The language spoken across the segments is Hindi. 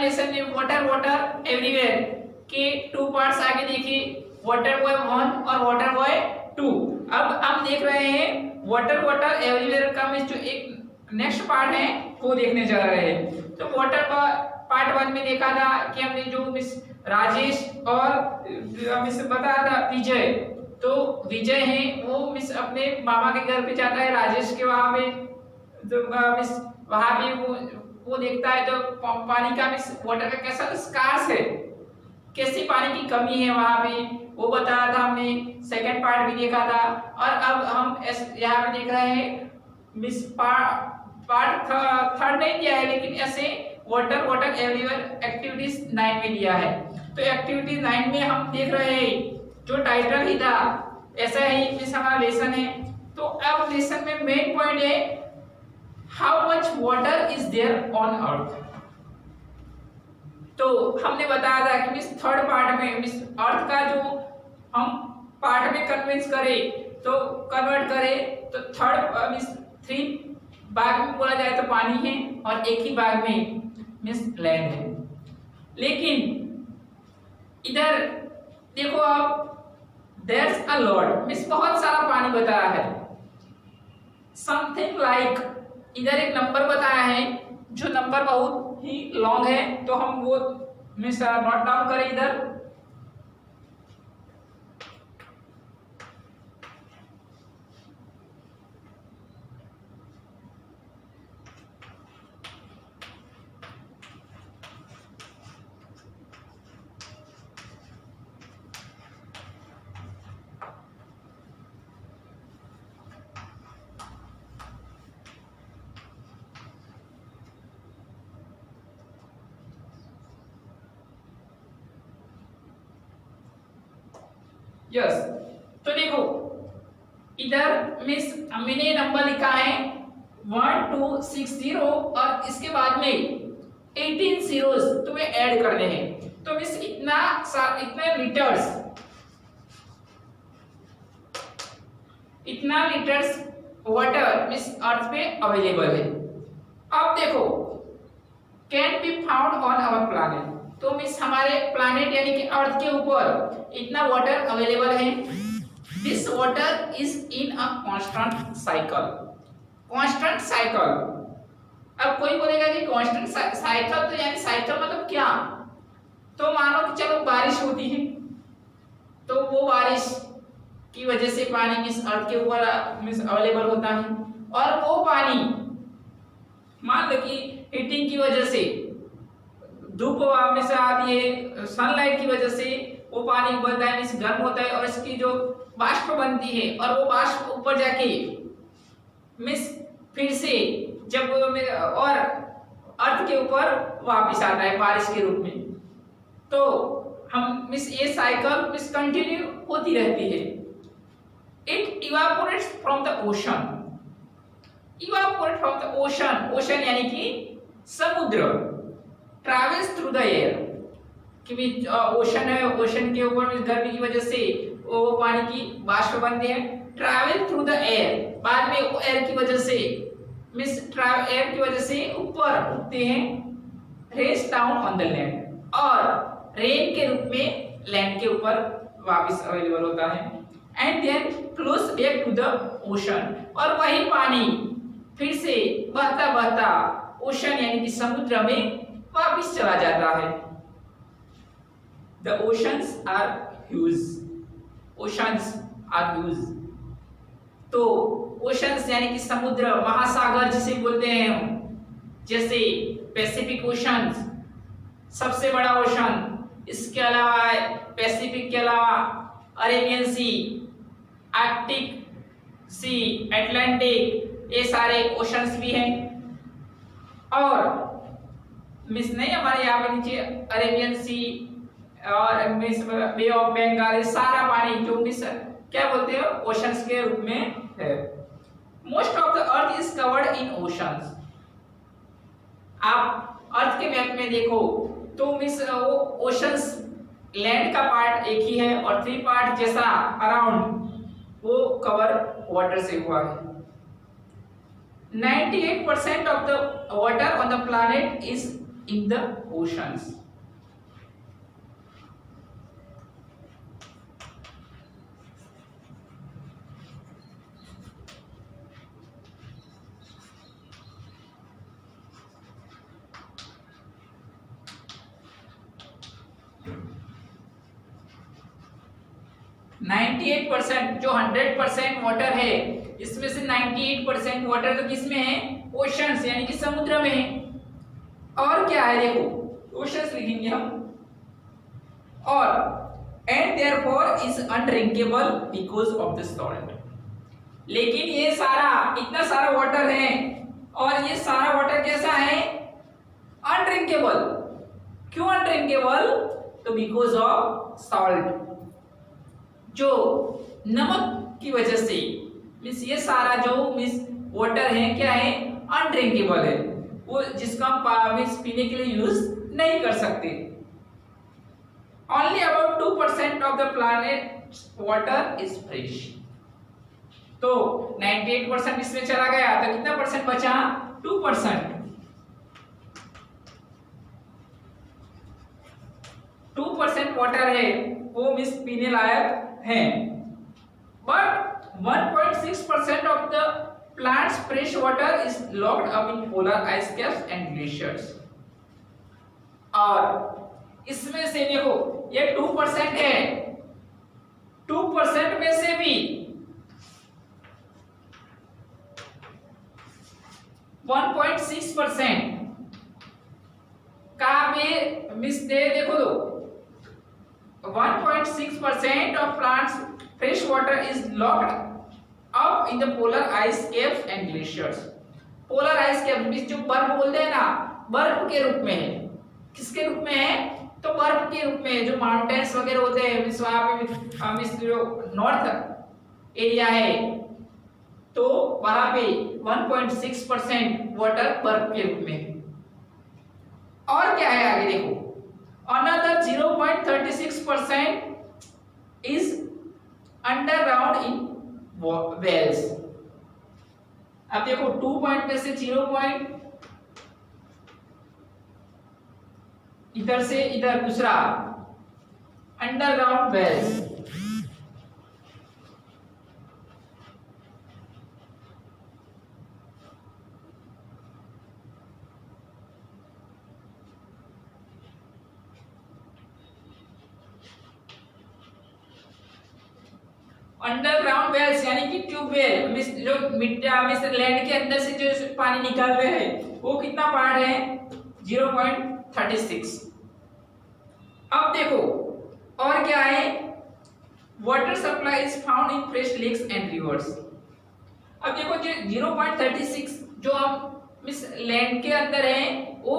लेसन में वाटर वाटर एवरीवेयर के टू पार्ट्स आगे देखिए, वाटर बॉय 1 और वाटर बॉय 2। अब हम देख रहे हैं वाटर वाटर एवरीवेयर का में जो एक नेक्स्ट पार्ट है वो देखने जा रहे हैं। तो वाटर पार्ट 1 में देखा था कि हमने जो मिस राजेश और मिस बताया था विजय, तो विजय है वो मिस अपने मामा के घर पे जाता है राजेश के वहां पे, तो मिस वहां पे वो देखता है तो पानी का मिस वाटर का कैसा स्कार्स है, कैसी पानी की कमी है वहां पे, वो बताया था हमने। सेकंड पार्ट भी देखा था। और अब हम यहाँ पे देख रहे हैं मिस पार्ट थर्ड नहीं दिया है, लेकिन ऐसे वाटर वाटर एवरीवेयर एक्टिविटीज 9 में दिया है। तो एक्टिविटी 9 में हम देख रहे हैं जो टाइटल ही था ऐसा ही मिस हमारा लेसन है। तो अब लेसन में मेन पॉइंट है how much water is there on earth. तो हमने बताया था कि मिस थर्ड पार्ट में मिस अर्थ का जो हम पार्ट में कन्विंस करें तो कन्वर्ट करें तो थर्ड मिस 3 भाग में बोला जाए तो पानी है और एक ही भाग में मिस लैंड है। लेकिन इधर देखो आप there's a lot मिस बहुत सारा पानी बताया है, समथिंग लाइक इधर एक नंबर बताया है जो नंबर बहुत ही लॉन्ग है, तो हम वो मिस नोट डाउन करें इधर। यस तो देखो इधर मिस मैंने नंबर लिखा है 1260 और इसके बाद में 18 जीरोस तुम्हें ऐड करने हैं। तो मिस इतने लीटर्स वाटर मिस अर्थ पे अवेलेबल है। अब देखो can be found on our planet. तो मिस हमारे प्लैनेट यानी कि अर्थ के ऊपर इतना वाटर अवेलेबल है। This water is in a constant cycle. अब कोई बोलेगा कि कांस्टेंट साइकिल तो यानी साइकिल मतलब क्या? तो मानो कि चलो बारिश होती है तो वो बारिश की वजह से पानी मिस अर्थ के ऊपर मिस अवेलेबल होता है, और वो पानी मान लो कि हीटिंग की वजह से धूप में से आती है, सनलाइट की वजह से वो पानी उबलता है, मिस गर्म होता है और इसकी जो वाष्प बनती है और वो वाष्प ऊपर जाके मिस फिर से जब और अर्थ के ऊपर वापस आता है बारिश के रूप में। तो हम मिस ये साइकिल मिस कंटिन्यू होती रहती है। It evaporates from the ocean. Evaporate from the ocean, ocean यानी कि समुद्र। ट्रैवल्स थ्रू द एयर, कि भी ओशन है, ओशन के ऊपर में गर्मी की वजह से वो पानी की वाष्प बनते हैं। ट्रैवल थ्रू द एयर, बाद में वो एयर की वजह से मिस एयर की वजह से ऊपर उठते हैं। Rains down on the land, और रेन के रूप में लैंड के ऊपर वापस अवेलेबल होता है। And then flows back to the ocean, और वही पानी फिर से बहता बहता ओशन यानी कि समुद्र में वापस चला जाता है। The oceans are huge. Oceans are huge. तो ओशंस यानी कि समुद्र, महासागर जिसे बोलते हैं हम, जैसे पैसिफिक ओशन सबसे बड़ा ओशन, इसके अलावा पैसिफिक के अलावा अरेबियन सी, आर्कटिक सी, अटलांटिक, ये सारे ओशंस भी हैं। और मिस नहीं हमारे यहाँ पे नीचे अरेबियन सी और मिस बे ऑफ बंगाल, सारा पानी जो मिस क्या बोलते हैं ओशंस के रूप में है। Most of the earth is covered in oceans. आप अर्थ के मैप में देखो तो मिस वो ओशंस, लैंड का पार्ट एक ही है और 3 पार्ट जैसा अराउंड वो कवर वाटर से हुआ है। 98% of the water on the planet is in the oceans. Ninety 98% जो 100% वाटर है, इसमें से 98% वाटर तो किसमें है? ओशंस यानी कि समुद्र में है। और क्या है देखो, ओशंस लिखेंगे हम, और and therefore is अनड्रिंकेबल because of the salt. लेकिन ये सारा इतना सारा वाटर है और ये सारा वाटर कैसा है? अनड्रिंकेबल। क्यों अनड्रिंकेबल? तो बिकॉज ऑफ सॉल्ट, जो नमक की वजह से। मीन्स ये सारा जो मीन्स वाटर है क्या है? अनड्रिंकेबल है, वो जिसका हम मीन्स पीने के लिए यूज नहीं कर सकते। Only about 2% of the planet water is fresh. तो 98% इसमें चला गया तो कितना परसेंट बचा? 2%। 2% वाटर है वो मीन्स पीने लायक है, but 1.6% of the plant's fresh water is locked up in polar ice caps and glaciers। और इसमें से देखो ये 2% है, 2% में से भी 1.6% कहाँ पे मिस दे देखो तो 1.6% of plants fresh water is locked up in the polar ice caps and glaciers। polar ice caps means जो बर्फ बोलते हैं ना, बर्फ के रूप में है। किसके रूप में है? तो बर्फ के रूप में है। जो माउंटेन्स वगैरह होते हैं मींस वहां पे मींस जो नॉर्थ एरिया है तो वहां पे 1.6% वाटर बर्फ के रूप में है। और क्या है आगे देखो, another 0.36% is underground in wells। अब देखो 2 पॉइंट में से 0 पॉइंट इधर से इधर दूसरा अंडरग्राउंड वेल्स। अंडरग्राउंड वेल्स यानी कि ट्यूबवेल मींस जो मिट्टी मींस लैंड के अंदर से जो पानी निकाल रहे हैं वो कितना पार्ट है? 0.36। अब देखो और क्या है, water supply is found in fresh lakes and rivers. अब देखो जो 0.36 जो हम मींस लैंड के अंदर है वो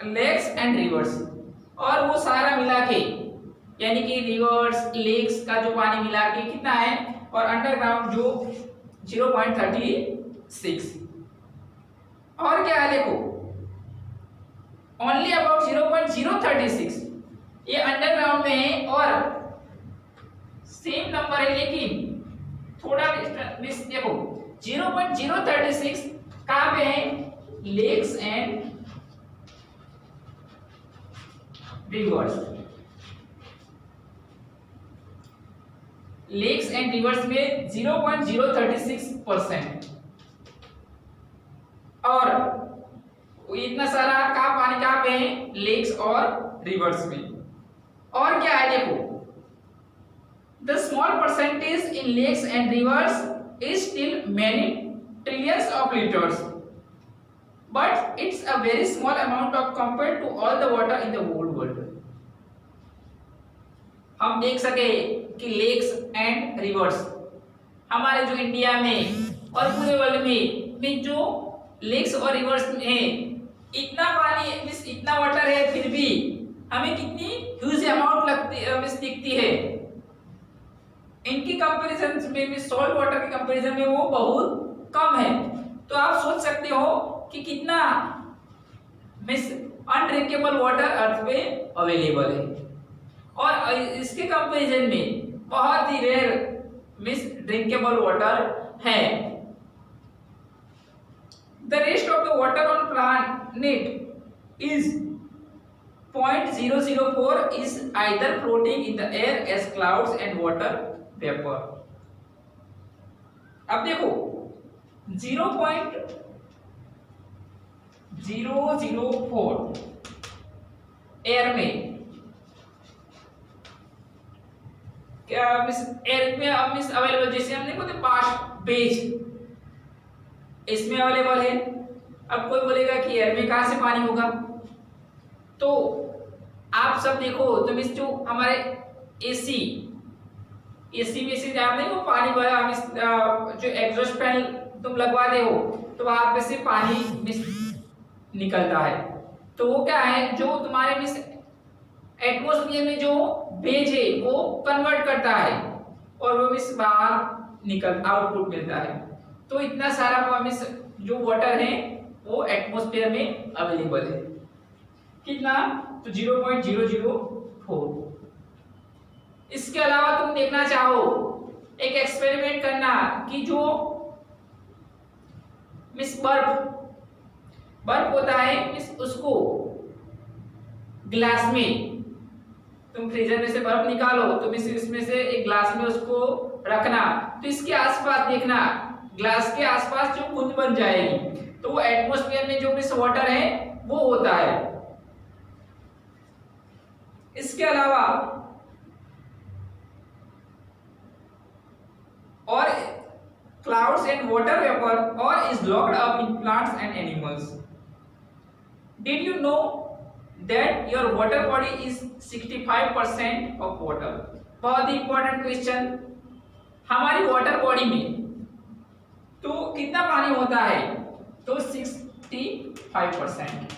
लेक्स एंड रिवर्स, और वो सारा मिला के यानी कि रिवर्स लेक्स का जो पानी मिला के कितना है, और अंडरग्राउंड जो 0.36। और क्या है देखो ओनली अबाउट 0.036 ये अंडरग्राउंड में है और सेम नंबर है, लेकिन थोड़ा मिस देखो 0.036 कहां पे है? Lakes and rivers. Lakes and rivers में 0.036%, और इतना सारा का पानी कहां पे है? लेक्स और रिवर्स में। और क्या है देखो, the small percentage in lakes and rivers is still many trillions of litres, but it's a very small amount of compare to all the water in the whole world. हम देख सके कि लेक्स एंड रिवर्स हमारे जो इंडिया में और पूरे वर्ल्ड में जो लेक्स और रिवर्स में है इतना पानी मींस इतना वाटर है, फिर भी हमें कितनी ह्यूज अमाउंट लगती मींस दिखती है। इनकी कंपैरिजन में मींस सॉल्ट वाटर के कंपैरिजन में वो बहुत कम है। तो आप सोच सकते हो कि कितना मींस अनड्रिंकेबल वाटर अर्थ पे अवेलेबल है, और इसके कंपैरिजन में बहुत ही रेयर मींस ड्रिंकेबल वाटर है। The rest of the water on planet is 0.004 is either floating in the air as clouds and water vapor. अब देखो 0.004 एयर में क्या मिस एयर में अब मिस अवेलेबल, जैसे हमने बोलते बाष्प बेज इसमें अवेलेबल है। अब कोई बोलेगा कि एयर में कहां से पानी होगा, तो आप सब देखो तो मिस जो हमारे एसी में से आप नहीं वो पानी भरा मिस जो एग्जॉस्ट फैन तुम लगवा दे हो तो वहां पे से पानी मिस निकलता है। तो वो क्या है, जो तुम्हारे मिस एटमॉस्फेयर में जो भेज है वो कन्वर्ट करता है और वो मिस बाहर निकल आउटपुट मिलता है। तो इतना सारा मिस जो वाटर है वो एटमॉस्फेयर में अवेलेबल है। कितना, तो 0.004। इसके अलावा तुम देखना चाहो एक एक्सपेरिमेंट करना कि जो मिस बर्फ होता है मिस उसको ग्लास में तुम फ्रीजर में से बर्फ निकालो तो मिस इसमें से एक ग्लास में उसको रखना, तो इसके आसपास देखना ग्लास के आसपास जो बूंद बन जाएगी तो वो एटमॉस्फेयर में जो मिस वाटर है वो होता है। इसके अलावा और clouds and water vapor or is locked up in plants and animals. Did you know that your water body is 65% of water? बहुत ही इंपॉर्टेंट क्वेश्चन। हमारी वाटर बॉडी में तो कितना पानी होता है, तो 65%।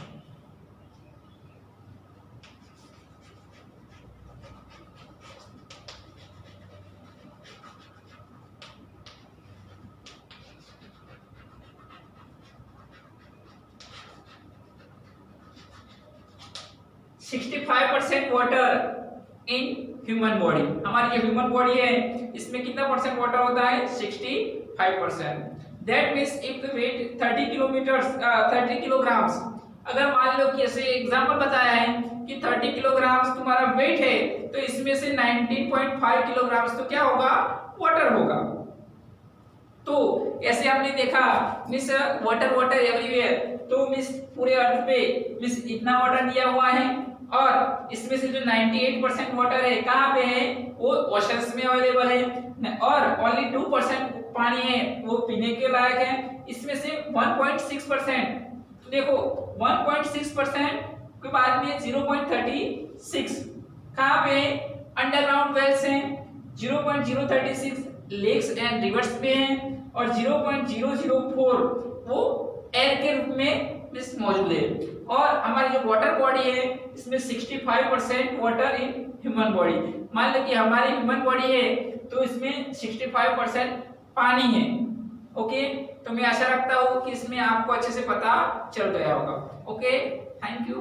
वाटर इन ह्यूमन बॉडी, हमारी जो ह्यूमन बॉडी है इसमें कितना परसेंट वाटर होता है, 65%। That means if the weight 30 kilograms, अगर मान लो कि ऐसे एग्जांपल बताया है कि 30 किलोग्राम्स तुम्हारा वेट है तो इसमें से 19.5 किलोग्राम्स तो क्या होगा, वाटर होगा। तो ऐसे हमने देखा मिस वाटर एवरीवेयर, तो मिस पूरे अर्थ पे मिस इतना वाटर दिया हुआ है और इसमें से जो 98% वाटर है कहाँ पे है, वो ओशंस में अवेलेबल है और ओनली 2% पानी है वो पीने के लायक है। इसमें से 1.6%, तो देखो 1.6% के बाद में 0.36 कहाँ पे है, अंडरग्राउंड वेल्स हैं। 0.036 लेक्स एंड रिवर्स पे हैं और 0.004 वो एयर के रूप में मिस मौजूद है। और हमारी जो वाटर बॉडी है इसमें 65% वाटर इन ह्यूमन बॉडी। मान लो कि हमारी ह्यूमन बॉडी है तो इसमें 65% पानी है। ओके, तो मैं आशा रखता हूँ कि इसमें आपको अच्छे से पता चल गया होगा। Okay, thank you.